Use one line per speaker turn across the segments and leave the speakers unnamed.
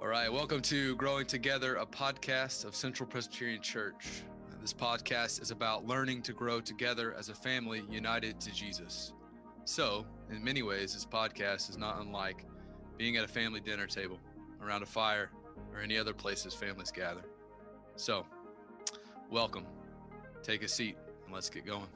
All right, welcome to Growing Together, a podcast of Central Presbyterian Church. This podcast is about learning to grow together as a family united to Jesus. So, in many ways, this podcast is not unlike being at a family dinner table, around a fire, or any other places families gather. So, welcome. Take a seat and let's get going.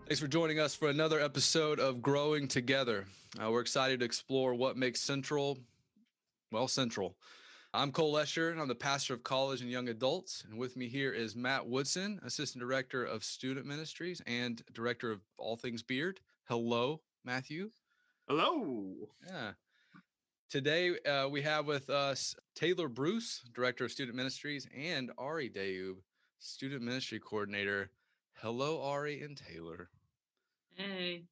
Thanks for joining us for another episode of Growing Together. We're excited to explore what makes Central. I'm Cole Lesher, and I'm the pastor of college and young adults. And with me here is Matt Woodson, Assistant Director of Student Ministries and Director of all things Beard. Hello, Matthew.
Hello.
Yeah. Today we have with us Taylor Bruce, Director of Student Ministries, and Ari Dayoub, Student Ministry Coordinator. Hello, Ari and Taylor.
Hey.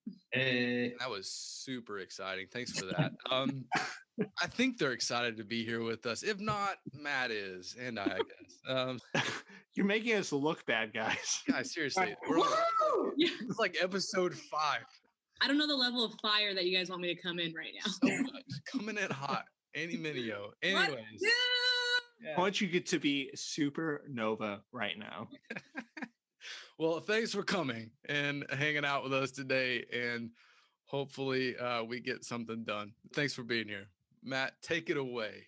That was super exciting. Thanks for that. I think they're excited to be here with us. If not, Matt is, and I guess.
You're making us look bad, guys.
Guys, seriously. It's like episode 5.
I don't know the level of fire that you guys want me to come in right now.
So much. Coming in hot. Any minio. Anyways.
I want you to be supernova right now.
Well, thanks for coming and hanging out with us today, and hopefully we get something done. Thanks for being here. Matt, take it away.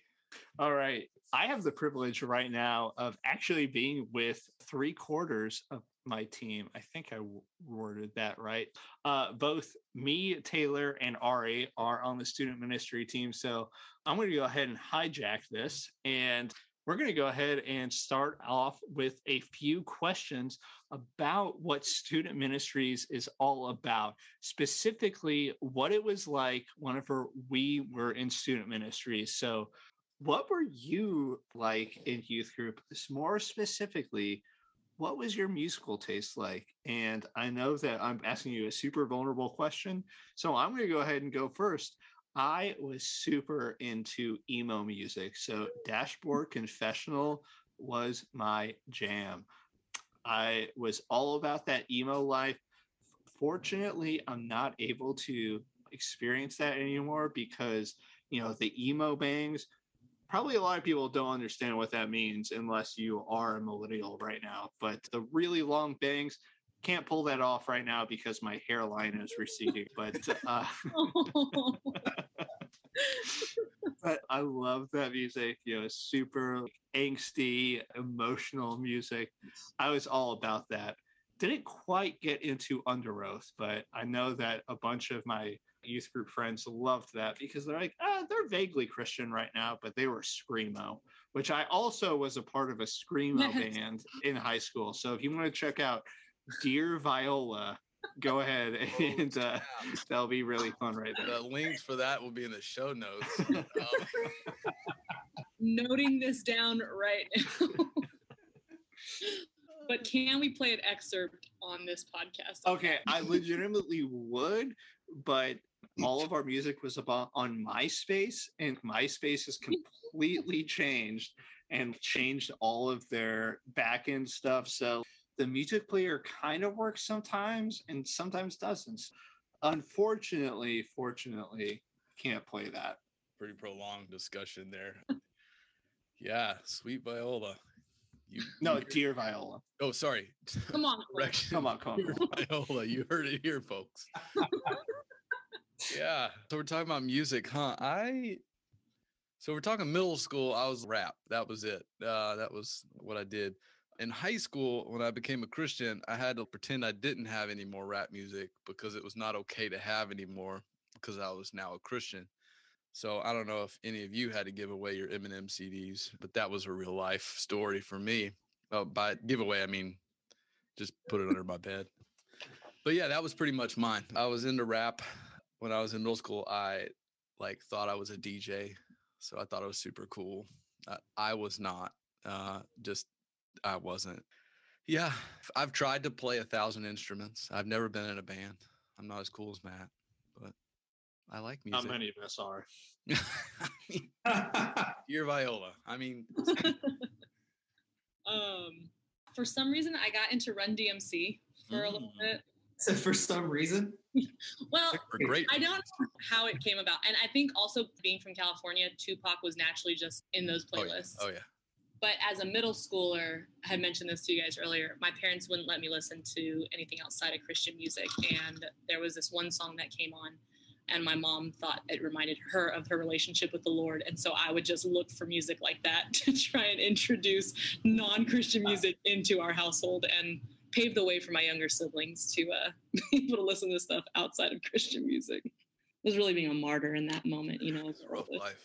All right. I have the privilege right now of actually being with 3/4 of my team. I think I worded that right. Both me, Taylor, and Ari are on the student ministry team. So I'm going to go ahead and hijack this, and we're going to go ahead and start off with a few questions about what student ministries is all about, specifically what it was like whenever we were in student ministries. So what were you like in youth group? More specifically, what was your musical taste like? And I know that I'm asking you a super vulnerable question, so I'm going to go ahead and go first. I was super into emo music, so Dashboard Confessional was my jam. I was all about that emo life. Fortunately, I'm not able to experience that anymore because, the emo bangs, probably a lot of people don't understand what that means unless you are a millennial right now. But the really long bangs, can't pull that off right now because my hairline is receding. But but I love that music. Super angsty, emotional music. I was all about that. Didn't quite get into Under Oath, but I know that a bunch of my youth group friends loved that because they're like, they're vaguely Christian right now, but they were screamo, which I also was a part of a screamo band in high school. So if you want to check out Dear Viola, go ahead, and that'll be really fun right there.
The links for that will be in the show notes.
Noting this down right now. But can we play an excerpt on this podcast?
Okay, I legitimately would, but all of our music was on MySpace, and MySpace has completely changed and changed all of their back-end stuff. So the music player kind of works sometimes and sometimes doesn't. Unfortunately, can't play that.
Pretty prolonged discussion there. Yeah, Sweet Viola.
Dear Viola.
Oh, sorry.
Come on.
Come on.
Dear Viola. You heard it here, folks. Yeah. So we're talking about music, huh? So we're talking middle school. I was rap. That was it. That was what I did. In high school, when I became a Christian, I had to pretend I didn't have any more rap music because it was not okay to have anymore because I was now a Christian. So I don't know if any of you had to give away your Eminem CDs, but that was a real life story for me. By giveaway, I mean, just put it under my bed. But yeah, that was pretty much mine. I was into rap. When I was in middle school, I thought I was a DJ. So I thought it was super cool. I was not. I wasn't. Yeah, I've tried to play 1,000 instruments. I've never been in a band. I'm not as cool as Matt, but I like music.
Not many of us are.
Dear Viola. I mean.
For some reason, I got into Run DMC for a little bit.
So for some reason,
Well,
For great
I don't
reasons.
know how it came about. And I think also being from California, Tupac was naturally just in those playlists.
Oh yeah.
But as a middle schooler, I had mentioned this to you guys earlier, my parents wouldn't let me listen to anything outside of Christian music. And there was this one song that came on, and my mom thought it reminded her of her relationship with the Lord. And so I would just look for music like that to try and introduce non-Christian music into our household and pave the way for my younger siblings to be able to listen to stuff outside of Christian music. It was really being a martyr in that moment, you know.
It's a rough life.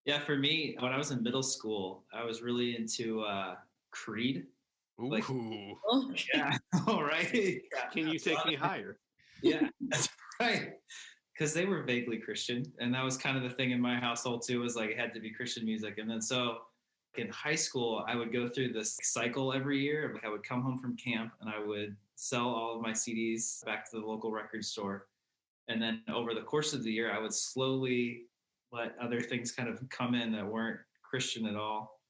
yeah, for me, when I was in middle school, I was really into Creed.
Ooh.
Like-
Okay.
Yeah, all right. Yeah.
Can you take me higher?
Yeah, that's right. Because they were vaguely Christian, and that was kind of the thing in my household too. Was like it had to be Christian music, and then so in high school, I would go through this cycle every year. Like I would come home from camp, and I would sell all of my CDs back to the local record store, and then over the course of the year, I would slowly let other things kind of come in that weren't Christian at all,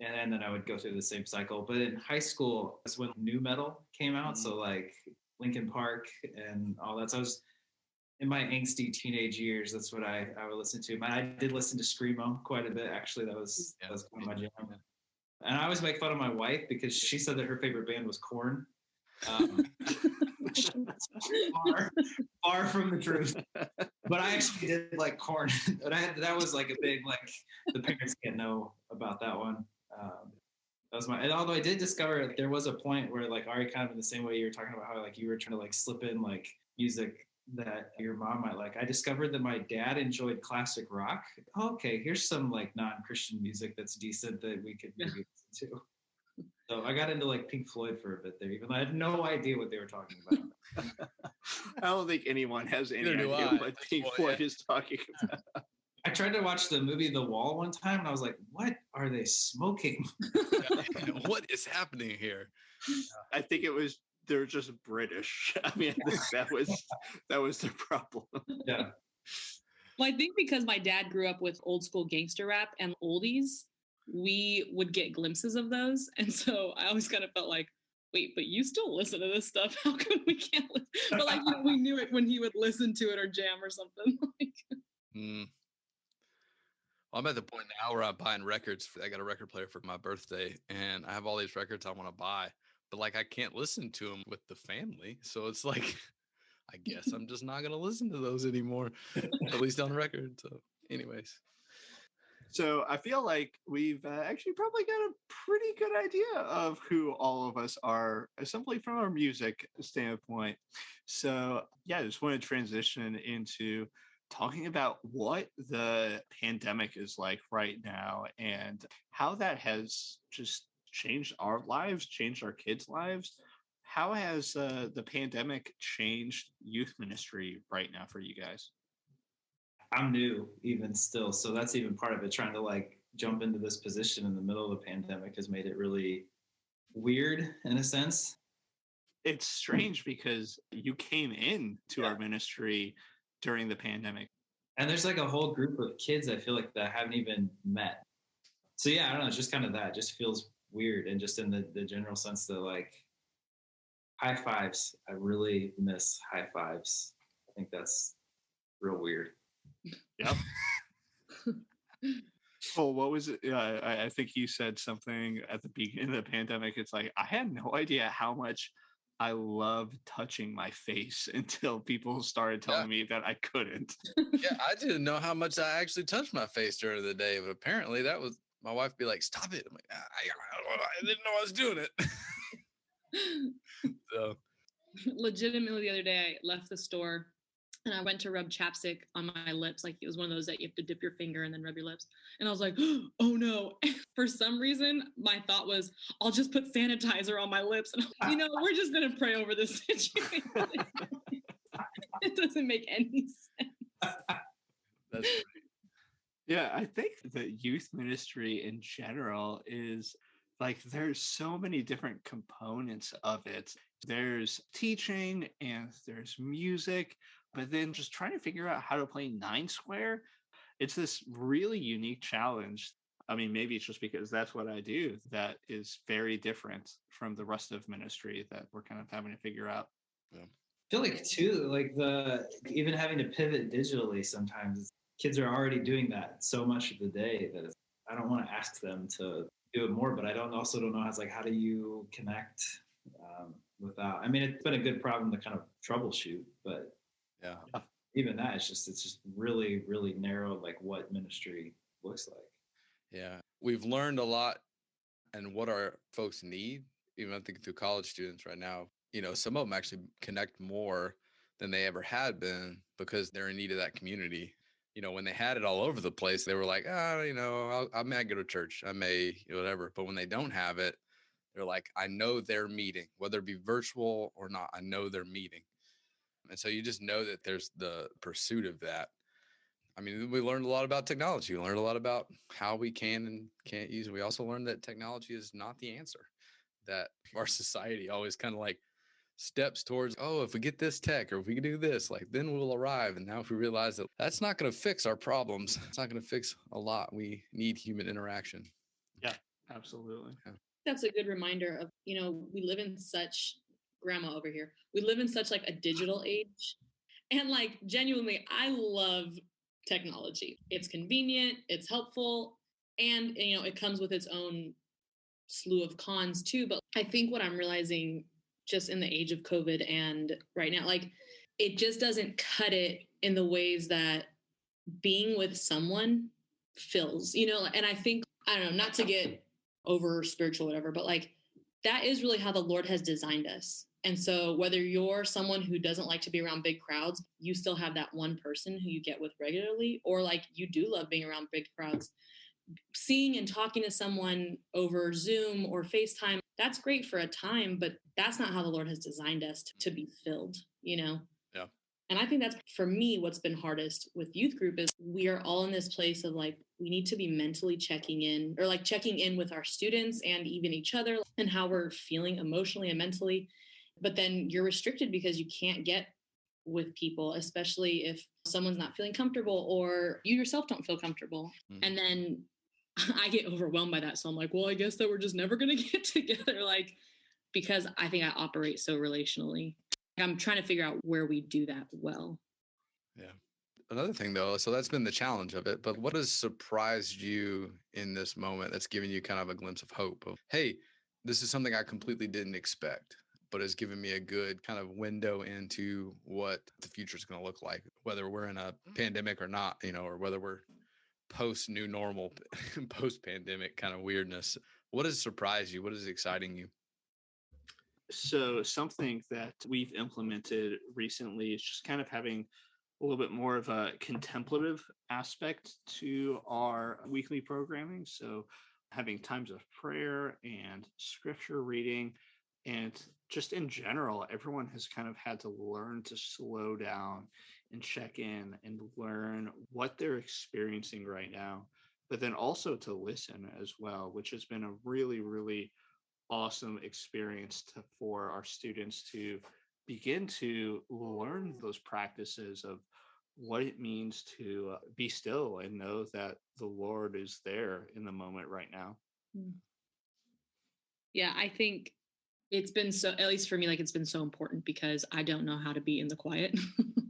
and then I would go through the same cycle. But in high school, that's when new metal came out. So like Linkin Park and all that. So I was in my angsty teenage years. That's what I would listen to. I did listen to Screamo quite a bit. Actually, that was kind of my jam. And I always make fun of my wife because she said that her favorite band was Korn. Far from the truth. But I actually did like Korn. But that was like a big like the parents can't know about that one. That was and although I did discover there was a point where like Ari, kind of in the same way you were talking about how like you were trying to like slip in like music that your mom might like. I discovered that my dad enjoyed classic rock. Oh, okay, here's some like non-Christian music that's decent that we could maybe listen to. So I got into like Pink Floyd for a bit there, even though I had no idea what they were talking about.
I don't think anyone has any
Neither do
idea
I.
what
That's
Pink
why,
Floyd is talking about.
I tried to watch the movie The Wall one time, and I was like, "What are they smoking?"
What is happening here?
I think they're just British. I mean, I think that was the problem.
Yeah.
Well, I think because my dad grew up with old school gangster rap and oldies, we would get glimpses of those. And so I always kind of felt like, wait, but you still listen to this stuff? How come we can't listen? But like, you know, we knew it when he would listen to it or jam or something.
Well, I'm at the point now where I'm buying records. I got a record player for my birthday, and I have all these records I want to buy, but like I can't listen to them with the family. So it's like, I guess I'm just not going to listen to those anymore, at least on record. So anyways.
So I feel like we've actually probably got a pretty good idea of who all of us are, simply from our music standpoint. So yeah, I just want to transition into talking about what the pandemic is like right now and how that has just changed our lives, changed our kids' lives. How has the pandemic changed youth ministry right now for you guys?
I'm new even still, so that's even part of it. Trying to like jump into this position in the middle of the pandemic has made it really weird in a sense.
It's strange because you came in to our ministry during the pandemic.
And there's like a whole group of kids I feel like that I haven't even met. So yeah, I don't know, it's just kind of that. It just feels weird. And just in the general sense that like high fives, I really miss high fives. I think that's real weird.
Yep. Well, what was it? I think you said something at the beginning of the pandemic. It's like, I had no idea how much I loved touching my face until people started telling me that I couldn't.
Yeah, I didn't know how much I actually touched my face during the day, but apparently that was my wife be like, "Stop it!" I'm like, I didn't know I was doing it. So
Legitimately, the other day I left the store and I went to rub chapstick on my lips. Like it was one of those that you have to dip your finger and then rub your lips. And I was like, oh no. For some reason, my thought was, I'll just put sanitizer on my lips. And I'm like, we're just going to pray over this situation. It doesn't make any sense.
that's great.
Yeah, I think that youth ministry in general is like there's so many different components of it. There's teaching and there's music, but then just trying to figure out how to play nine square. It's this really unique challenge. I mean, maybe it's just because that's what I do that is very different from the rest of ministry that we're kind of having to figure out.
Yeah.
I feel like too, like even having to pivot digitally sometimes, kids are already doing that so much of the day that I don't want to ask them to do it more, but I also don't know how do you connect without, I mean, it's been a good problem to kind of troubleshoot, but
Yeah.
even that, it's just really, really narrow, like what ministry looks like.
Yeah. We've learned a lot and what our folks need, even I think through college students right now. Some of them actually connect more than they ever had been because they're in need of that community. When they had it all over the place, they were like, I may go to church, I may, whatever. But when they don't have it, they're like, I know they're meeting, whether it be virtual or not, I know they're meeting. And so you just know that there's the pursuit of that. I mean, we learned a lot about technology. We learned a lot about how we can and can't use it. We also learned that technology is not the answer, that our society always kind of like steps towards, if we get this tech or if we can do this, like then we'll arrive. And now if we realize that that's not going to fix our problems, it's not going to fix a lot. We need human interaction.
Yeah, absolutely.
Yeah.
That's a good reminder of, we live in such, grandma over here, we live in such like a digital age. And like genuinely, I love technology. It's convenient, it's helpful, and it comes with its own slew of cons too. But I think what I'm realizing just in the age of COVID and right now, like it just doesn't cut it in the ways that being with someone fills, and I think, I don't know, not to get over spiritual, whatever, but like that is really how the Lord has designed us. And so whether you're someone who doesn't like to be around big crowds, you still have that one person who you get with regularly, or like you do love being around big crowds. Seeing and talking to someone over Zoom or FaceTime, that's great for a time, but that's not how the Lord has designed us to be filled,
Yeah.
And I think that's, for me, what's been hardest with youth group is we are all in this place of like, we need to be mentally checking in, or like checking in with our students and even each other and how we're feeling emotionally and mentally. But then you're restricted because you can't get with people, especially if someone's not feeling comfortable or you yourself don't feel comfortable. Mm-hmm. And then I get overwhelmed by that. So I'm like, well, I guess that we're just never going to get together. Like, because I think I operate so relationally. I'm trying to figure out where we do that well.
Yeah. Another thing though, so that's been the challenge of it, but what has surprised you in this moment that's given you kind of a glimpse of hope of, hey, this is something I completely didn't expect, but has given me a good kind of window into what the future is going to look like, whether we're in a pandemic or not, or whether we're post new normal, post pandemic kind of weirdness. What has surprised you? What is exciting you?
So something that we've implemented recently is just kind of having a little bit more of a contemplative aspect to our weekly programming. So having times of prayer and scripture reading, and just in general, everyone has kind of had to learn to slow down and check in and learn what they're experiencing right now, but then also to listen as well, which has been a really, really awesome experience for our students to begin to learn those practices of what it means to be still and know that the Lord is there in the moment right now.
Yeah, I think it's been so, at least for me, like it's been so important because I don't know how to be in the quiet.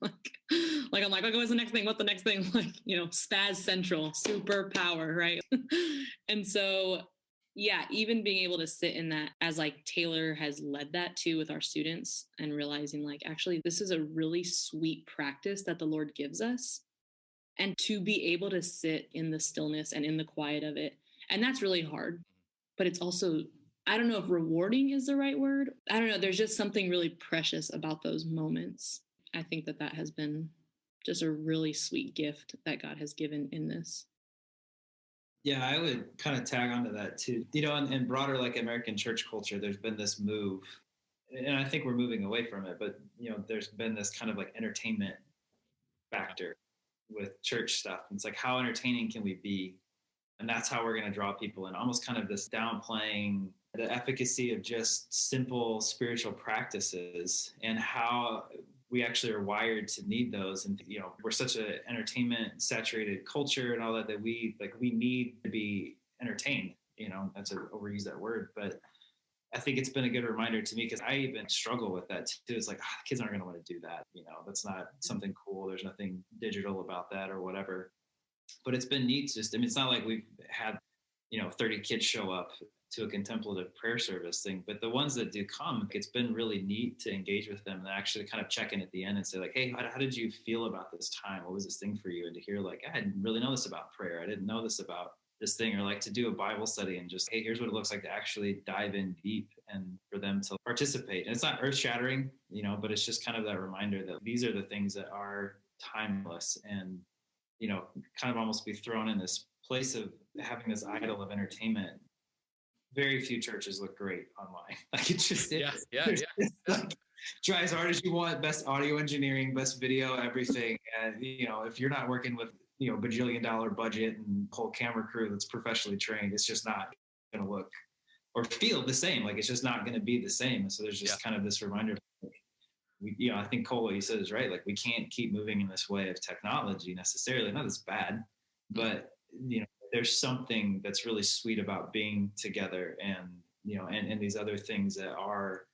like I'm like, okay, what's the next thing? What's the next thing? Like, spaz central, superpower, right? And so yeah, even being able to sit in that as like Taylor has led that too with our students and realizing like, actually, this is a really sweet practice that the Lord gives us. And to be able to sit in the stillness and in the quiet of it. And that's really hard, but it's also, I don't know if rewarding is the right word. I don't know. There's just something really precious about those moments. I think that has been just a really sweet gift that God has given in this.
Yeah, I would kind of tag onto that too. In broader like American church culture, there's been this move, and I think we're moving away from it, but there's been this kind of like entertainment factor with church stuff. And it's like, how entertaining can we be? And that's how we're going to draw people in, almost kind of this downplaying the efficacy of just simple spiritual practices and how we actually are wired to need those. And, we're such an entertainment saturated culture and all that we need to be entertained, not to overuse that word, but I think it's been a good reminder to me because I even struggle with that too. It's like, kids aren't going to want to do that. That's not something cool. There's nothing digital about that or whatever. But it's been neat. It's not like we've had, 30 kids show up to a contemplative prayer service thing, but the ones that do come, it's been really neat to engage with them and actually kind of check in at the end and say like, hey, how did you feel about this time? What was this thing for you? And to hear like, I didn't really know this about prayer. I didn't know this about this thing, or like to do a Bible study and just, hey, here's what it looks like to actually dive in deep and for them to participate. And it's not earth shattering, but it's just kind of that reminder that these are the things that are timeless and, kind of almost be thrown in this place of having this idol of entertainment. Very few churches look great online. Like it just is.
Yeah.
Like, try as hard as you want, best audio engineering, best video, everything. And, if you're not working with, $bajillion budget and whole camera crew that's professionally trained, it's just not going to look or feel the same. Like it's just not going to be the same. And so there's just kind of this reminder. I think Cole, what you said is right. Like we can't keep moving in this way of technology necessarily. Not as bad, but there's something that's really sweet about being together and, and these other things that are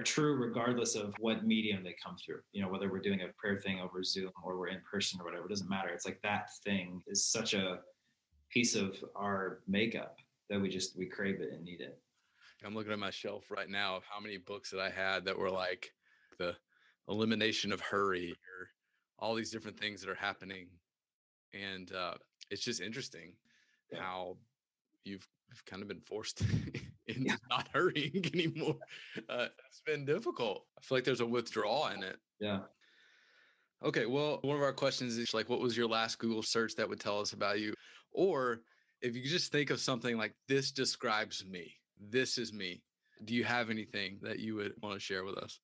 true regardless of what medium they come through, whether we're doing a prayer thing over Zoom or we're in person or whatever, it doesn't matter. It's like that thing is such a piece of our makeup that we crave it and need it.
I'm looking at my shelf right now of how many books that I had that were like the elimination of hurry or all these different things that are happening. And it's just interesting how you've kind of been forced into not hurrying anymore. It's been difficult. I feel like there's a withdrawal in it.
Yeah.
Okay. Well, one of our questions is like, what was your last Google search that would tell us about you? Or if you just think of something like, this describes me, this is me. Do you have anything that you would want to share with us?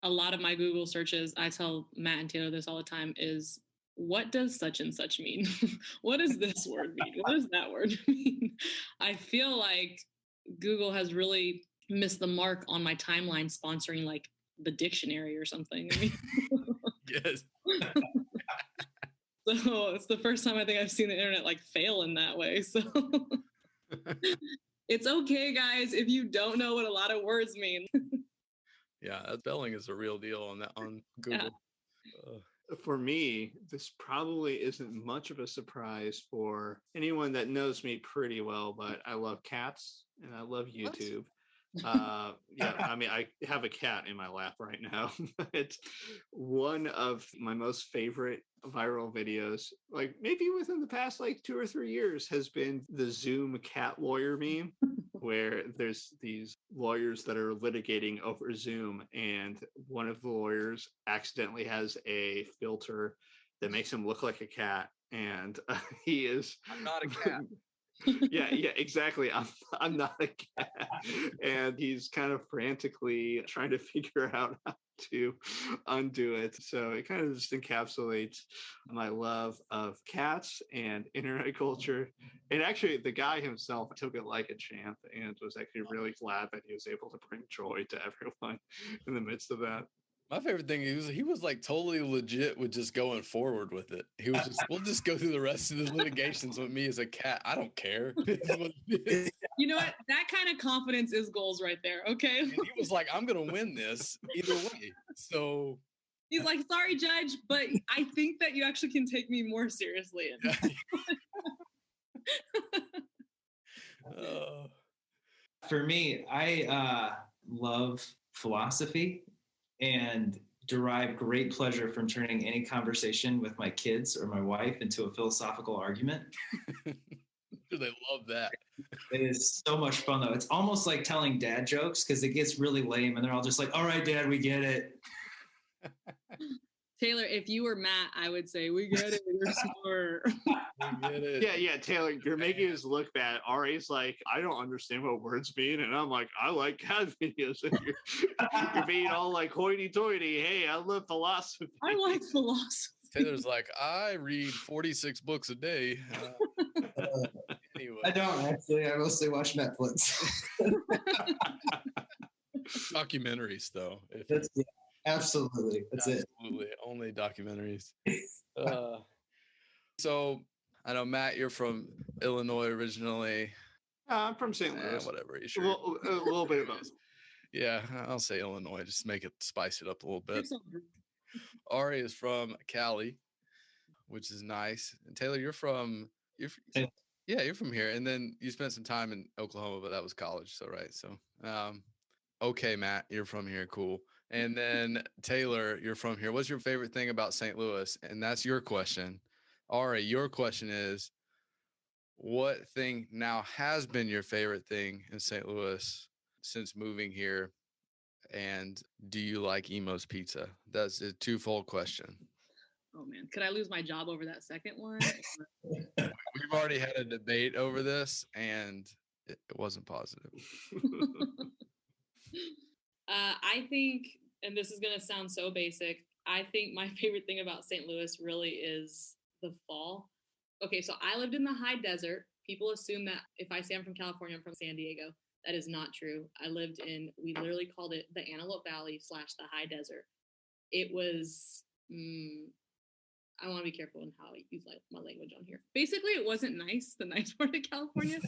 A lot of my Google searches, I tell Matt and Taylor this all the time, is what does such and such mean? What does this word mean? What does that word mean? I feel like Google has really missed the mark on my timeline sponsoring like the dictionary or something. I mean,
yes.
So it's the first time I think I've seen the internet like fail in that way. So it's okay, guys, if you don't know what a lot of words mean.
Yeah, spelling is a real deal on Google.
Yeah.
For me, this probably isn't much of a surprise for anyone that knows me pretty well, but I love cats and I love YouTube. I mean, I have a cat in my lap right now. It's one of my most favorite viral videos, like maybe within the past like 2 or 3 years, has been the Zoom cat lawyer meme, where there's these lawyers that are litigating over Zoom, and one of the lawyers accidentally has a filter that makes him look like a cat, and he is
I'm not a cat.
yeah, exactly. I'm not a cat. And he's kind of frantically trying to figure out how to undo it. So it kind of just encapsulates my love of cats and internet culture. And actually, the guy himself took it like a champ and was actually really glad that he was able to bring joy to everyone in the midst of that.
My favorite thing is he was like totally legit with just going forward with it. He was just, we'll just go through the rest of the litigations with me as a cat. I don't care.
You know what? That kind of confidence is goals right there. Okay.
And he was like, I'm going to win this either way. So
he's like, sorry, judge, but I think that you actually can take me more seriously.
For me, I love philosophy and derive great pleasure from turning any conversation with my kids or my wife into a philosophical argument.
They love that.
It is so much fun, though. It's almost like telling dad jokes because it gets really lame and they're all just like, all right, Dad, we get it.
Taylor, if you were Matt, I would say, we get it. You're smart.
We get it.
Yeah, Taylor, you're making us look bad. Ari's like, I don't understand what words mean. And I'm like, I like cat videos. And you're being all like hoity-toity. Hey, I love philosophy.
I like philosophy.
Taylor's like, I read 46 books a day. Anyway.
I don't, actually. I mostly watch Netflix.
Documentaries, though.
Absolutely. That's it.
Absolutely. Only documentaries. So I know, Matt, you're from Illinois originally.
I'm from St. Louis.
Whatever. You
A
sure?
little bit of both.
Yeah, I'll say Illinois. Just make it spice it up a little bit.
You're so rude.
Ari is from Cali, which is nice. And Taylor, you're from you're from here. And then you spent some time in Oklahoma, but that was college. So right. So okay, Matt, you're from here. Cool. And then Taylor, you're from here. What's your favorite thing about St. Louis? And that's your question. Ari, your question is, what thing now has been your favorite thing in St. Louis since moving here? And do you like Emo's Pizza? That's a twofold question.
Oh man, could I lose my job over that second one?
We've already had a debate over this, and it wasn't positive.
I think, and this is going to sound so basic, I think my favorite thing about St. Louis really is the fall. Okay, so I lived in the high desert. People assume that if I say I'm from California, I'm from San Diego. That is not true. We literally called it the Antelope Valley / the high desert. It was, I want to be careful in how I use my language on here. Basically, it wasn't nice, the nice part of California.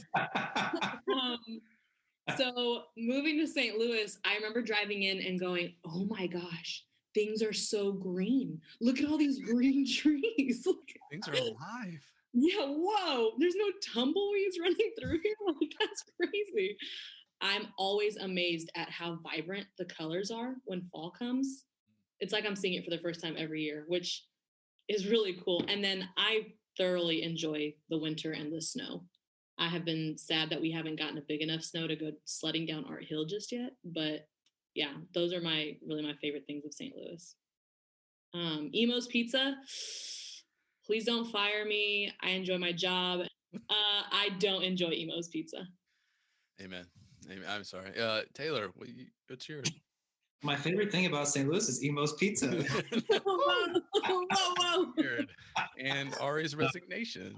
So moving to St. Louis, I remember driving in and going, oh my gosh, things are so green. Look at all these green trees.
Things are alive.
Yeah, whoa, there's no tumbleweeds running through here. Like, that's crazy. I'm always amazed at how vibrant the colors are when fall comes. It's like I'm seeing it for the first time every year, which is really cool. And then I thoroughly enjoy the winter and the snow. I have been sad that we haven't gotten a big enough snow to go sledding down Art Hill just yet. But yeah, those are really my favorite things of St. Louis. Emo's Pizza. Please don't fire me. I enjoy my job. I don't enjoy Emo's Pizza.
Amen. I'm sorry. Taylor, what's yours?
My favorite thing about St. Louis is Emo's Pizza.
Whoa.
Weird. And Ari's resignation.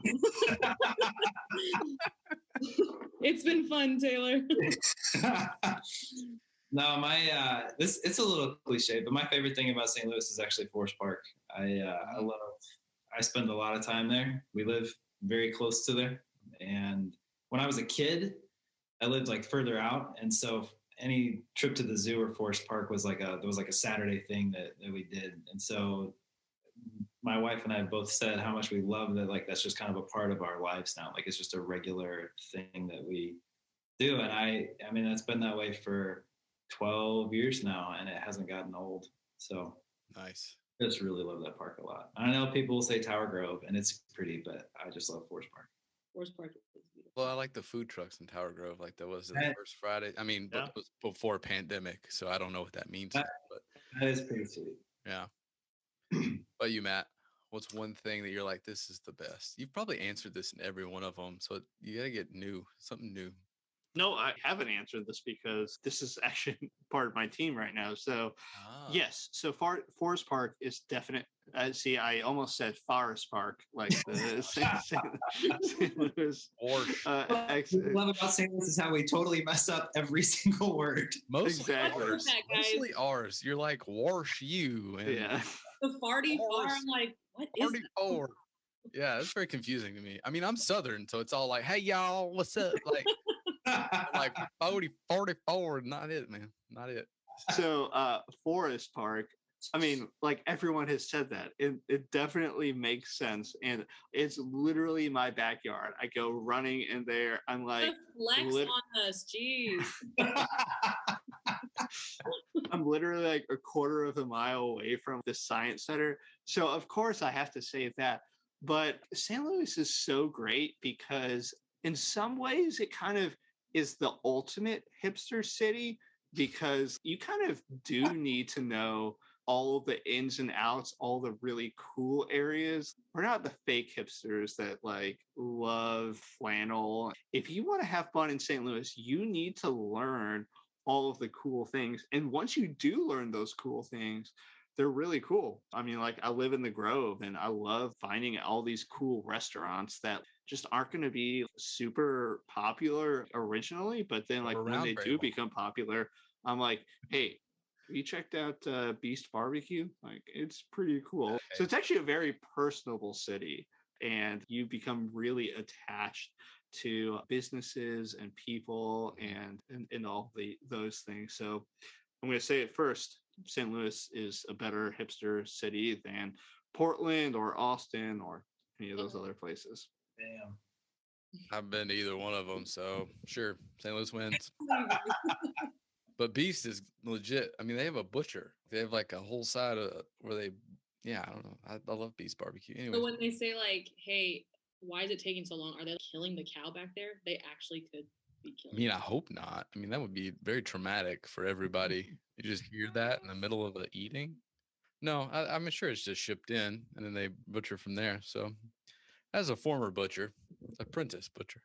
It's been fun, Taylor.
No, it's a little cliche, but my favorite thing about St. Louis is actually Forest Park. I spend a lot of time there. We live very close to there. And when I was a kid, I lived like further out. And so any trip to the zoo or Forest Park was like a Saturday thing that we did. And so my wife and I both said how much we love that. Like, that's just kind of a part of our lives now. Like, it's just a regular thing that we do. And I mean, that's been that way for 12 years now, and it hasn't gotten old. So
nice.
I just really love that park a lot. I know people will say Tower Grove, and it's pretty, but I just love Forest Park.
Forest Park is beautiful.
Well, I like the food trucks in Tower Grove. Like, that was the first Friday. I mean,
Yeah.
But it was before pandemic, so I don't know what that means. But
That is pretty sweet.
yeah. But you, Matt, what's one thing that you're like, this is the best? You've probably answered this in every one of them, so you gotta get something new.
No, I haven't answered this because this is actually part of my team right now. So, yes. So Forest Park is definite. See, I almost said Forest Park, like the St. Louis.
What I love about St. Louis is how we totally mess up every single word.
Mostly
Exactly.
ours. Mostly ours. You're like, wash you. And
Yeah.
The farty far, I'm like, what is that?
44. Yeah, it's very confusing to me. I mean, I'm Southern, so it's all like, hey, y'all, what's up? Like 44. Not it, man. Not it.
So Forest Park, I mean, like, everyone has said that. It definitely makes sense. And it's literally my backyard. I go running in there. I'm like,
flex on us, jeez.
I'm literally like a quarter of a mile away from the science center. So of course I have to say that. But St. Louis is so great because in some ways it kind of is the ultimate hipster city, because you kind of do need to know all of the ins and outs, all the really cool areas. We're not the fake hipsters that like love flannel. If you want to have fun in St. Louis, you need to learn all of the cool things. And once you do learn those cool things, they're really cool. I mean, like, I live in the Grove and I love finding all these cool restaurants that just aren't going to be super popular originally, but then like when they do become popular, I'm like, hey, have you checked out Beast Barbecue? Like, it's pretty cool. Okay. So it's actually a very personable city. and you become really attached to businesses and people and all those things. So I'm going to say it first. St. Louis is a better hipster city than Portland or Austin or any of those other places.
Damn.
I've been to either one of them, so sure, St. Louis wins. But Beast is legit. I mean, they have a butcher. They have like a whole side of where they, yeah, I don't know. I love Beast barbecue. Anyway,
So when they say like, "Hey, why is it taking so long?" Are they killing the cow back there? They actually could be
I
killing.
mean, I hope not. I mean, that would be very traumatic for everybody. You just hear that in the middle of the eating. No, I'm sure it's just shipped in and then they butcher from there. So, as a former butcher, apprentice butcher,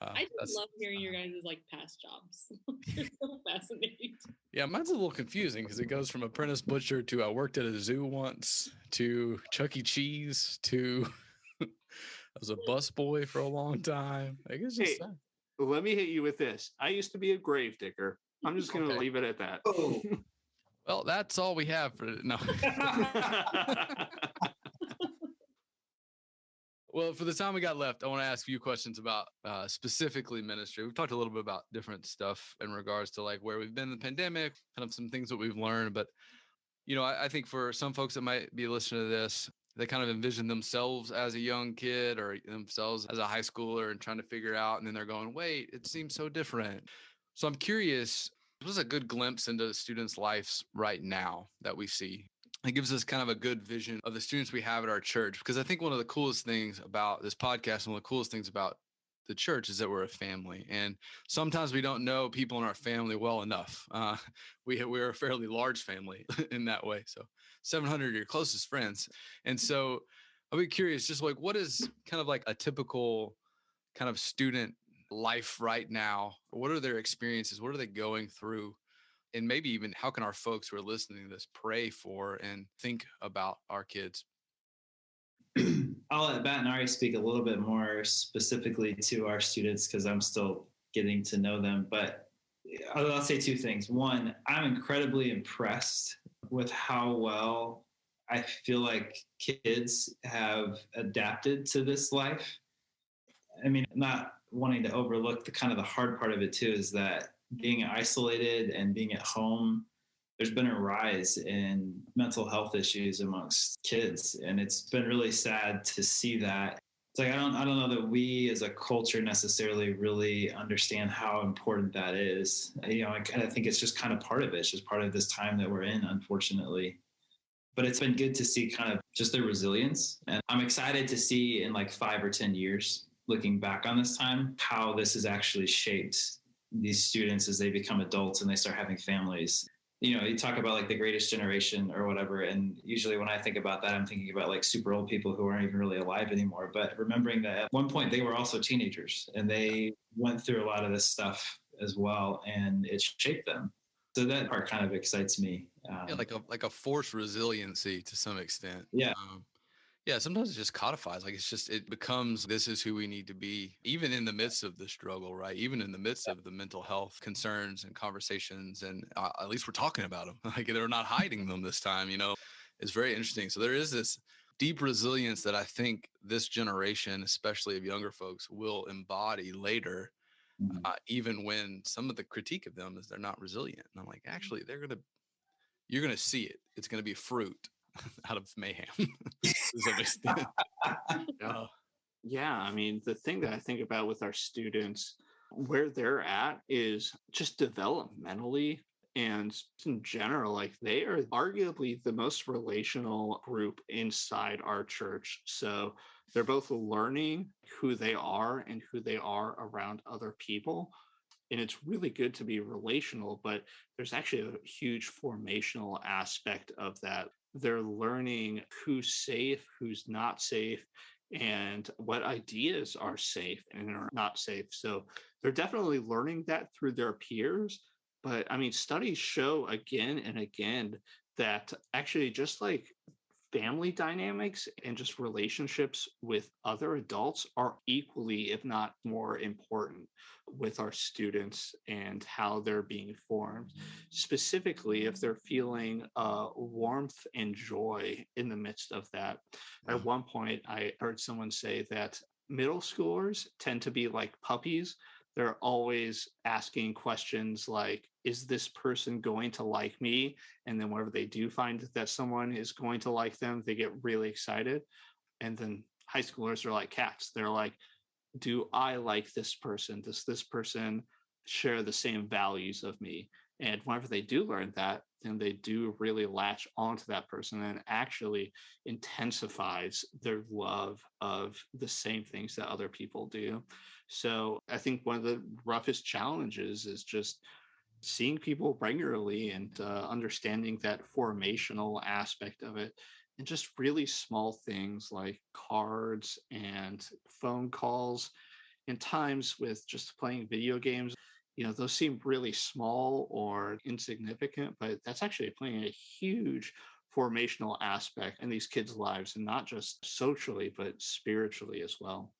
I just love hearing your guys' like past jobs. They're so fascinating.
yeah, mine's a little confusing because it goes from apprentice butcher to I worked at a zoo once to Chuck E. Cheese to I was a busboy for a long time. Like it's just
Hey, let me hit you with this. I used to be a grave digger. I'm just going to leave it at that.
Oh.
Well, that's all we have for no. Well, for the time we got left, I want to ask you questions about specifically ministry. We've talked a little bit about different stuff in regards to like where we've been in the pandemic, kind of some things that we've learned. But, you know, I think for some folks that might be listening to this, they kind of envision themselves as a young kid or themselves as a high schooler and trying to figure out. And then they're going, wait, it seems so different. So I'm curious, what is a good glimpse into the students' lives right now that we see? It gives us kind of a good vision of the students we have at our church, because I think one of the coolest things about this podcast and one of the coolest things about the church is that we're a family. And sometimes we don't know people in our family well enough. We're a fairly large family in that way. So 700 of your closest friends. And so I'll be curious, just like what is kind of like a typical kind of student life right now? What are their experiences? What are they going through? And maybe even how can our folks who are listening to this pray for and think about our kids?
I'll let Matt and Ari speak a little bit more specifically to our students because I'm still getting to know them. But I'll say two things. One, I'm incredibly impressed with how well I feel like kids have adapted to this life. I mean, not wanting to overlook the kind of the hard part of it too is that being isolated and being at home, there's been a rise in mental health issues amongst kids. And it's been really sad to see that. It's like, I don't know that we as a culture necessarily really understand how important that is. You know, I kind of think it's just kind of part of it. It's just part of this time that we're in, unfortunately. But it's been good to see kind of just their resilience. And I'm excited to see in like 5 or 10 years, looking back on this time, how this has actually shaped these students as they become adults and they start having families. You know, you talk about like the greatest generation or whatever. And usually when I think about that, I'm thinking about like super old people who aren't even really alive anymore. But remembering that at one point they were also teenagers and they went through a lot of this stuff as well. And it shaped them. So that part kind of excites me.
Yeah, like a forced resiliency to some extent.
Yeah.
Yeah, sometimes it just codifies. Like it becomes, this is who we need to be, even in the midst of the struggle, right? Even in the midst of the mental health concerns and conversations. And at least we're talking about them. Like they're not hiding them this time, you know, it's very interesting. So there is this deep resilience that I think this generation, especially of younger folks, will embody later, even when some of the critique of them is they're not resilient. And I'm like, actually, you're going to see it. It's going to be fruit out of mayhem to some extent.
Yeah, I mean, the thing that I think about with our students, where they're at is just developmentally and in general, like they are arguably the most relational group inside our church. So they're both learning who they are and who they are around other people. And it's really good to be relational, but there's actually a huge formational aspect of that. They're learning who's safe, who's not safe, and what ideas are safe and are not safe. So they're definitely learning that through their peers. But I mean, studies show again and again that actually just like family dynamics and just relationships with other adults are equally, if not more important with our students and how they're being formed. Specifically, if they're feeling warmth and joy in the midst of that.
Yeah.
At one point, I heard someone say that middle schoolers tend to be like puppies. They're always asking questions like, is this person going to like me? And then whenever they do find that someone is going to like them, they get really excited. And then high schoolers are like cats. They're like, do I like this person? Does this person share the same values of me? And whenever they do learn that, then they do really latch onto that person and actually intensifies their love of the same things that other people do. So I think one of the roughest challenges is just seeing people regularly and understanding that formational aspect of it, and just really small things like cards and phone calls and times with just playing video games. Those seem really small or insignificant, but that's actually playing a huge formational aspect in these kids' lives, and not just socially, but spiritually as well.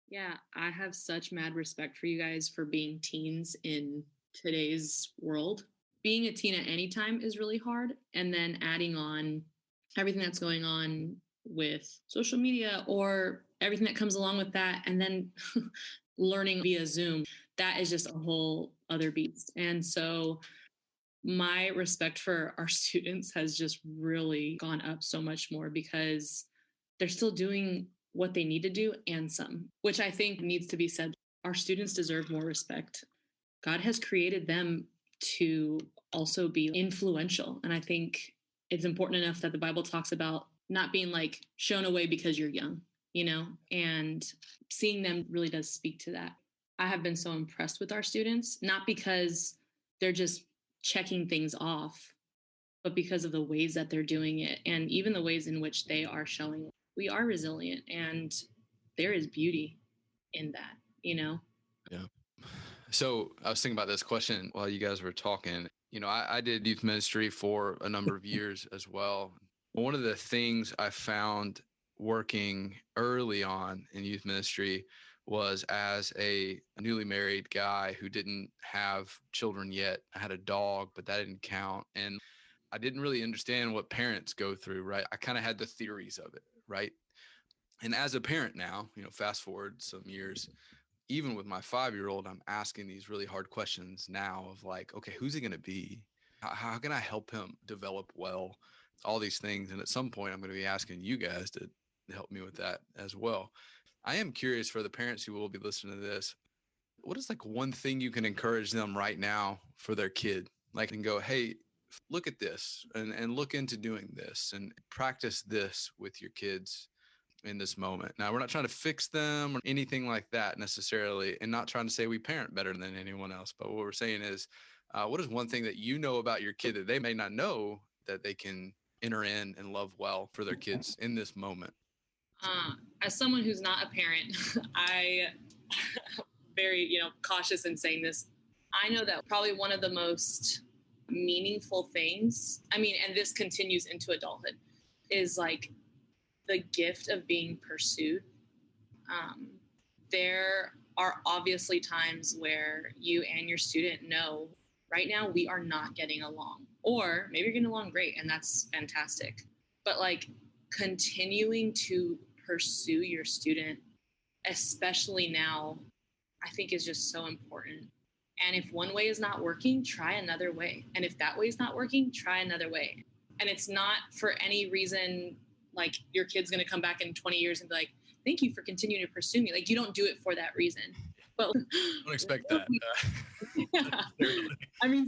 Yeah, I have such mad respect for you guys for being teens in today's world. Being a teen at any time is really hard. And then adding on everything that's going on with social media or everything that comes along with that, and then learning via Zoom, that is just a whole other beast. And so my respect for our students has just really gone up so much more because they're still doing what they need to do and some, which I think needs to be said. Our students deserve more respect. God has created them to also be influential. And I think it's important enough that the Bible talks about not being like shown away because you're young, and seeing them really does speak to that. I have been so impressed with our students, not because they're just checking things off, but because of the ways that they're doing it and even the ways in which they are showing we are resilient and there is beauty in that,
Yeah. So I was thinking about this question while you guys were talking. I did youth ministry for a number of years as well. One of the things I found working early on in youth ministry was as a newly married guy who didn't have children yet. I had a dog, but that didn't count. And I didn't really understand what parents go through, right? I kind of had the theories of it, right? And as a parent now, fast forward some years, even with my 5-year-old, I'm asking these really hard questions now of like, okay, who's he going to be? How can I help him develop well? All these things. And at some point, I'm going to be asking you guys to help me with that as well. I am curious for the parents who will be listening to this. What is like one thing you can encourage them right now for their kid? Like, and go, hey, look at this and look into doing this and practice this with your kids in this moment. Now, we're not trying to fix them or anything like that necessarily, and not trying to say we parent better than anyone else. But what we're saying is, what is one thing that you know about your kid that they may not know that they can enter in and love well for their kids in this moment?
As someone who's not a parent, I very, cautious in saying this. I know that probably one of the most meaningful things, and this continues into adulthood, is like the gift of being pursued. There are obviously times where you and your student know right now we are not getting along, or maybe you're getting along great and that's fantastic. But like continuing to pursue your student, especially now, I think is just so important. And if one way is not working, try another way. And if that way is not working, try another way. And it's not for any reason like your kid's going to come back in 20 years and be like, thank you for continuing to pursue me. Like you don't do it for that reason. But
Don't expect that.
Yeah.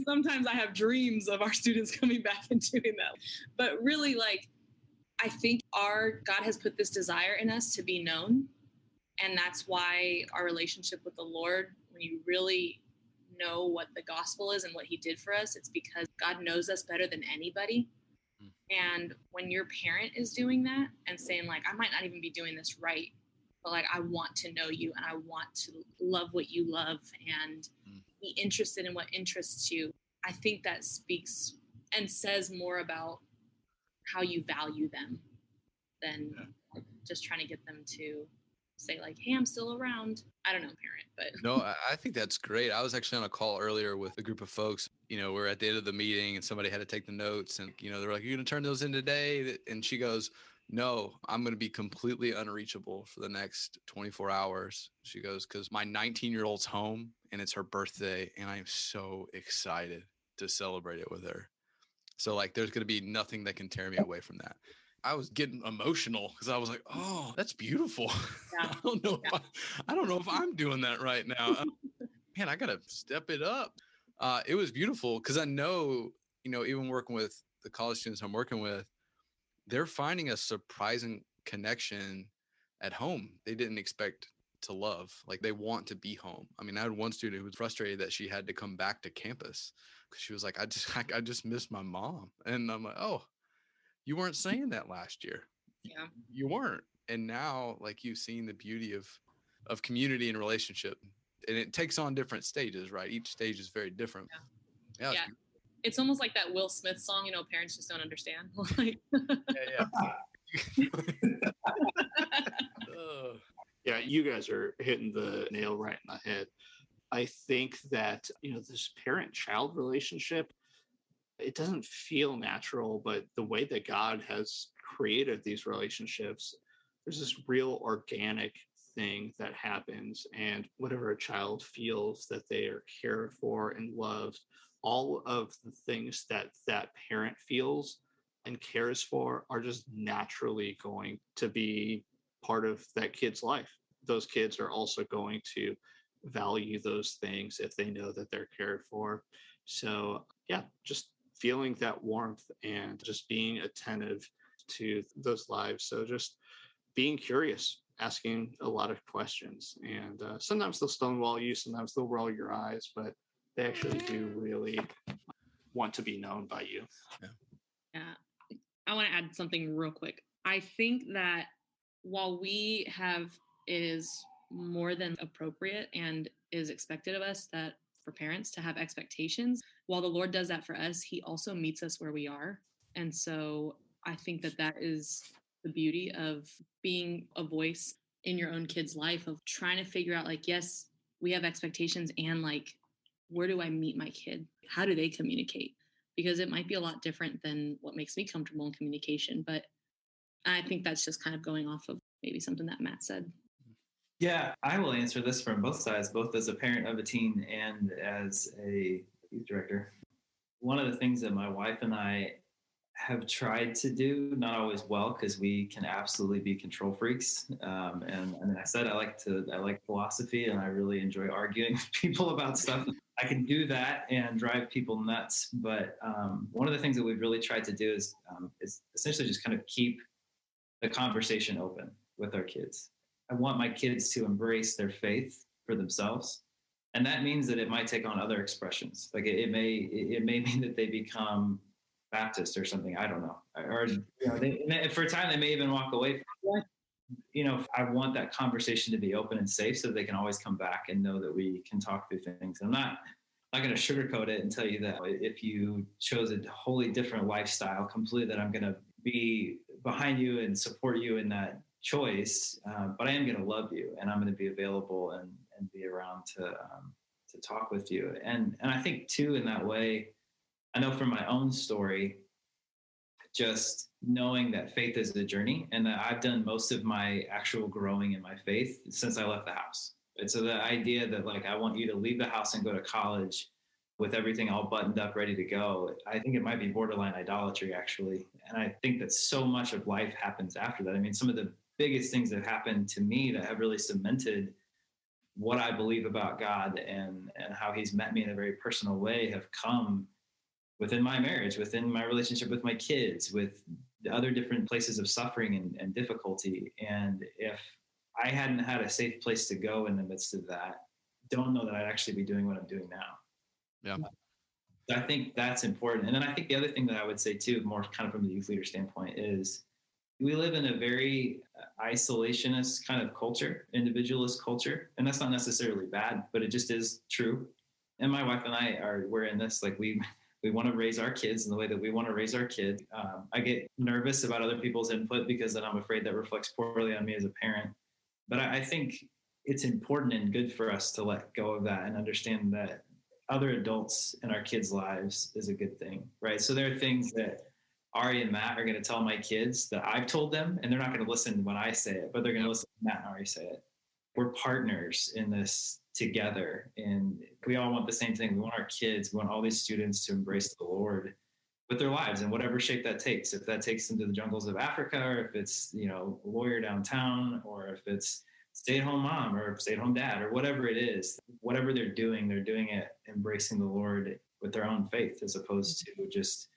Sometimes I have dreams of our students coming back and doing that. But really, like, I think God has put this desire in us to be known. And that's why our relationship with the Lord, when you really know what the gospel is and what he did for us, it's because God knows us better than anybody. And when your parent is doing that and saying like, I might not even be doing this right, but like, I want to know you and I want to love what you love and be interested in what interests you. I think that speaks and says more about how you value them than just trying to get them to say like, hey, I'm still around. I don't know, parent, but
No, I think that's great. I was actually on a call earlier with a group of folks. We're at the end of the meeting and somebody had to take the notes and, they're like, you're going to turn those in today? And she goes, no, I'm going to be completely unreachable for the next 24 hours. She goes, because my 19-year-old's home and it's her birthday and I am so excited to celebrate it with her. So like, there's going to be nothing that can tear me away from that. I was getting emotional because I was like, oh, that's beautiful.
Yeah.
I don't know if I'm doing that right now. Man, I got to step it up. It was beautiful because I know, even working with the college students I'm working with, they're finding a surprising connection at home. They didn't expect to love. Like they want to be home. I mean, I had one student who was frustrated that she had to come back to campus because she was like, I just miss my mom. And I'm like, oh, you weren't saying that last year.
Yeah.
You weren't. And now like you've seen the beauty of community and relationship, and it takes on different stages, right? Each stage is very different.
Yeah. It's almost like that Will Smith song, parents just don't understand.
Yeah, you guys are hitting the nail right in the head. I think that, this parent-child relationship, it doesn't feel natural, but the way that God has created these relationships, there's this real organic thing that happens. And whatever a child feels that they are cared for and loved, all of the things that that parent feels and cares for are just naturally going to be part of that kid's life. Those kids are also going to value those things if they know that they're cared for. So yeah, just feeling that warmth and just being attentive to those lives. So just being curious, asking a lot of questions. And sometimes they'll stonewall you, sometimes they'll roll your eyes, but they actually do really want to be known by you.
Yeah. I want to add something real quick. I think that while we have, it is more than appropriate and is expected of us that for parents to have expectations, while the Lord does that for us, he also meets us where we are. And so I think that that is the beauty of being a voice in your own kid's life, of trying to figure out like, yes, we have expectations, and like, where do I meet my kid? How do they communicate? Because it might be a lot different than what makes me comfortable in communication. But I think that's just kind of going off of maybe something that Matt said.
Yeah, I will answer this from both sides, both as a parent of a teen and as a youth director. One of the things that my wife and I have tried to do, not always well, because we can absolutely be control freaks. And I said, I like philosophy, and I really enjoy arguing with people about stuff. I can do that and drive people nuts. But one of the things that we've really tried to do is essentially just kind of keep the conversation open with our kids. I want my kids to embrace their faith for themselves. And that means that it might take on other expressions. Like it may mean that they become Baptist or something. I don't know. Or for a time, they may even walk away from it. I want that conversation to be open and safe so they can always come back and know that we can talk through things. I'm not going to sugarcoat it and tell you that if you chose a wholly different lifestyle completely, that I'm going to be behind you and support you in that choice. But I am going to love you, and I'm going to be available and be around to talk with you. And I think too, in that way, I know from my own story, just knowing that faith is a journey, and that I've done most of my actual growing in my faith since I left the house. And so the idea that like, I want you to leave the house and go to college with everything all buttoned up, ready to go, I think it might be borderline idolatry, actually. And I think that so much of life happens after that. I mean, some of the biggest things that happened to me that have really cemented what I believe about God and how he's met me in a very personal way have come within my marriage, within my relationship with my kids, with the other different places of suffering and difficulty. And if I hadn't had a safe place to go in the midst of that, don't know that I'd actually be doing what I'm doing now.
Yeah.
I think that's important. And then I think the other thing that I would say too, more kind of from the youth leader standpoint, is we live in a very isolationist kind of culture, individualist culture. And that's not necessarily bad, but it just is true. And my wife and I we're in this, like we We want to raise our kids in the way that we want to raise our kids. I get nervous about other people's input because then I'm afraid that reflects poorly on me as a parent. But I think it's important and good for us to let go of that and understand that other adults in our kids' lives is a good thing, right? So there are things that Ari and Matt are going to tell my kids that I've told them, and they're not going to listen when I say it, but they're going to listen to Matt and Ari say it. We're partners in this together, and we all want the same thing. We want our kids, we want all these students to embrace the Lord with their lives in whatever shape that takes. If that takes them to the jungles of Africa, or if it's, a lawyer downtown, or if it's stay-at-home mom or stay-at-home dad, or whatever it is, whatever they're doing it embracing the Lord with their own faith, as opposed to just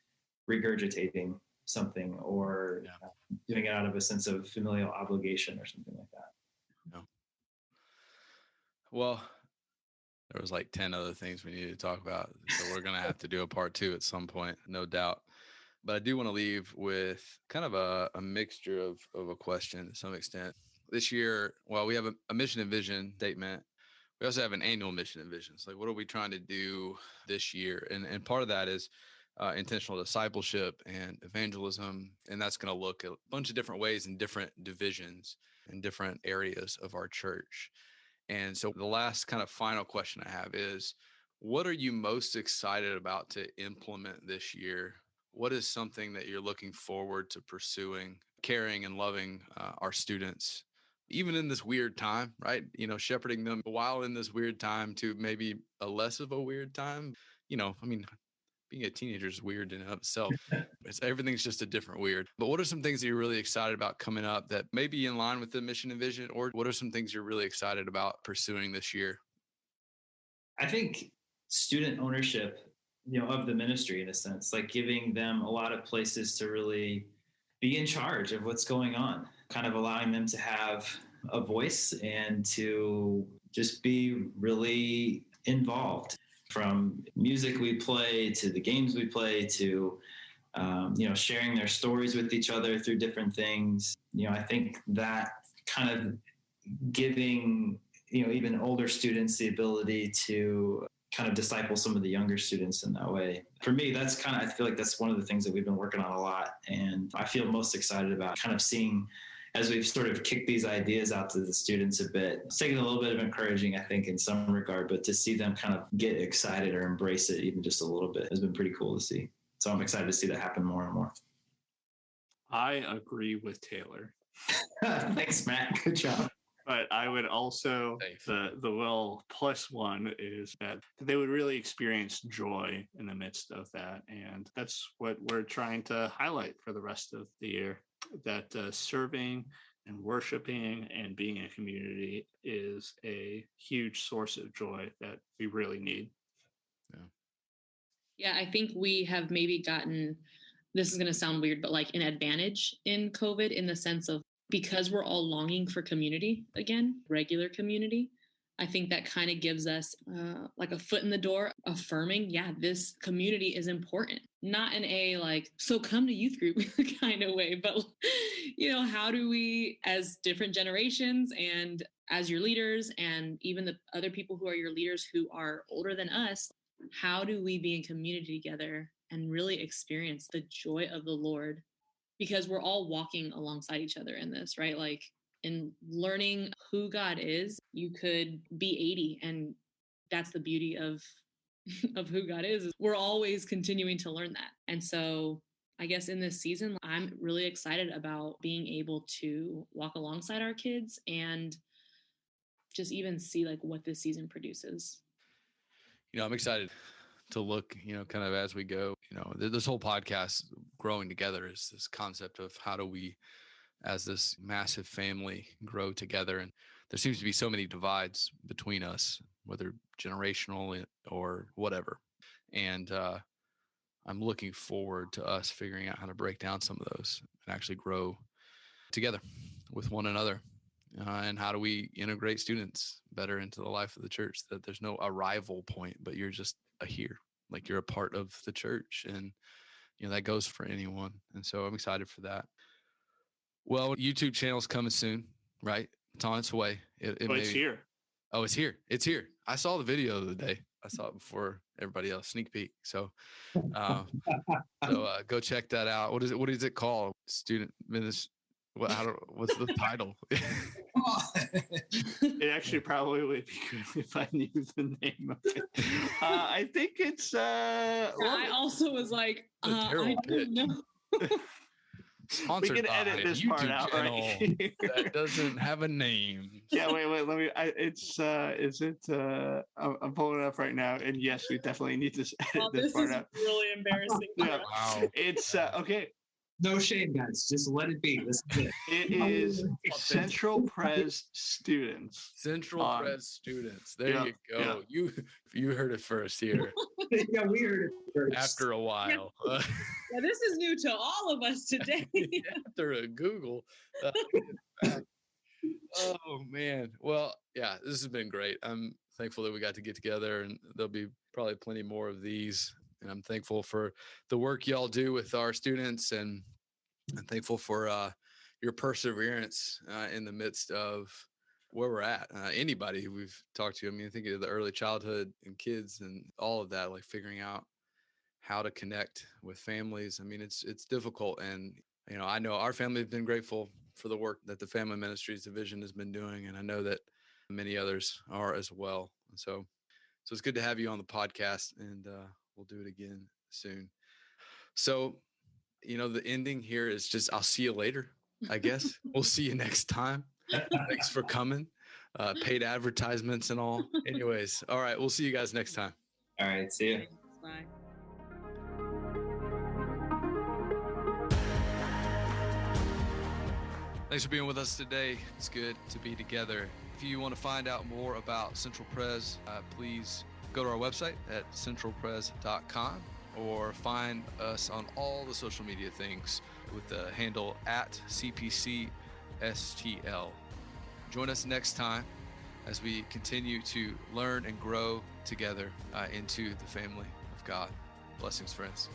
regurgitating something or doing it out of a sense of familial obligation or something like that.
No. Well, there was like 10 other things we needed to talk about. So we're going to have to do a part 2 at some point, no doubt. But I do want to leave with kind of a mixture of a question to some extent. This year, well, we have a mission and vision statement. We also have an annual mission and vision. So like, what are we trying to do this year? And part of that is intentional discipleship and evangelism. And that's going to look at a bunch of different ways in different divisions and different areas of our church. And so the last kind of final question I have is, what are you most excited about to implement this year? What is something that you're looking forward to pursuing, caring and loving our students, even in this weird time, right? Shepherding them while in this weird time to maybe a less of a weird time. Being a teenager is weird in and of itself. Everything's just a different weird. But what are some things that you're really excited about coming up that may be in line with the mission and vision? Or what are some things you're really excited about pursuing this year?
I think student ownership, of the ministry, in a sense, like giving them a lot of places to really be in charge of what's going on, kind of allowing them to have a voice and to just be really involved, from music we play to the games we play to, sharing their stories with each other through different things. I think that kind of giving, even older students the ability to kind of disciple some of the younger students in that way. For me, I feel like that's one of the things that we've been working on a lot. And I feel most excited about kind of seeing, as we've sort of kicked these ideas out to the students a bit, it's taken a little bit of encouraging, I think, in some regard, but to see them kind of get excited or embrace it even just a little bit has been pretty cool to see. So I'm excited to see that happen more and more.
I agree with Taylor.
Thanks, Matt. Good job.
But I would also, the little plus one is that they would really experience joy in the midst of that. And that's what we're trying to highlight for the rest of the year, that serving and worshiping and being a community is a huge source of joy that we really need.
Yeah, I think we have maybe gotten, this is going to sound weird, but like an advantage in COVID, in the sense of, because we're all longing for community again, regular community. I think that kind of gives us like a foot in the door, affirming, this community is important. Not in a like, so come to youth group kind of way, but how do we, as different generations and as your leaders, and even the other people who are your leaders who are older than us, how do we be in community together and really experience the joy of the Lord? Because we're all walking alongside each other in this, right? Like, in learning who God is, you could be 80, and that's the beauty of who God is. We're always continuing to learn that. And so I guess in this season, I'm really excited about being able to walk alongside our kids and just even see like what this season produces.
I'm excited to look, kind of as we go, this whole podcast growing together is this concept of how do we, as this massive family, grow together. And there seems to be so many divides between us, whether generational or whatever. And I'm looking forward to us figuring out how to break down some of those and actually grow together with one another. And how do we integrate students better into the life of the church, that there's no arrival point, but you're just here, like you're a part of the church. And, that goes for anyone. And so I'm excited for that. Well, YouTube channel's coming soon, right? It's on its way.
It's here.
Oh, it's here. It's here. I saw the video the other day. I saw it before everybody else. Sneak peek. So, go check that out. What is it called? Student Ministry. What's the title?
Come on.
It actually probably would be good if I knew the name of it. I think it's.
I also was like, I don't know.
Sponsored
we can
by
edit this
YouTube
part out,
channel
right?
that doesn't have a name.
Yeah, wait. Let me. Is it? I'm pulling it up right now, and yes, we definitely need to edit this part
is
out.
really embarrassing.
Yeah.
Wow.
It's okay.
No shame, guys. Just let it be. This is it.
It is Central Pres students.
Central Pres students. There
yeah,
you go. You heard it first here.
Yeah, we heard it first.
After a while.
Yeah, this is new to all of us today.
After a Google. Oh man. Well, yeah, this has been great. I'm thankful that we got to get together, and there'll be probably plenty more of these. And I'm thankful for the work y'all do with our students, and I'm thankful for your perseverance in the midst of where we're at. Anybody who we've talked to, I mean, thinking of the early childhood and kids and all of that, like figuring out how to connect with families. I mean, it's difficult. And, I know our family has been grateful for the work that the Family Ministries Division has been doing. And I know that many others are as well. And so it's good to have you on the podcast, and we'll do it again soon. So, the ending here is just, I'll see you later, I guess. We'll see you next time. Thanks for coming. Paid advertisements and all. Anyways, all right. We'll see you guys next time.
All right. See you.
Bye.
Thanks for being with us today. It's good to be together. If you want to find out more about Central Pres, please go to our website at centralpres.com or find us on all the social media things with the handle @CPCSTL. Join us next time as we continue to learn and grow together into the family of God. Blessings, friends.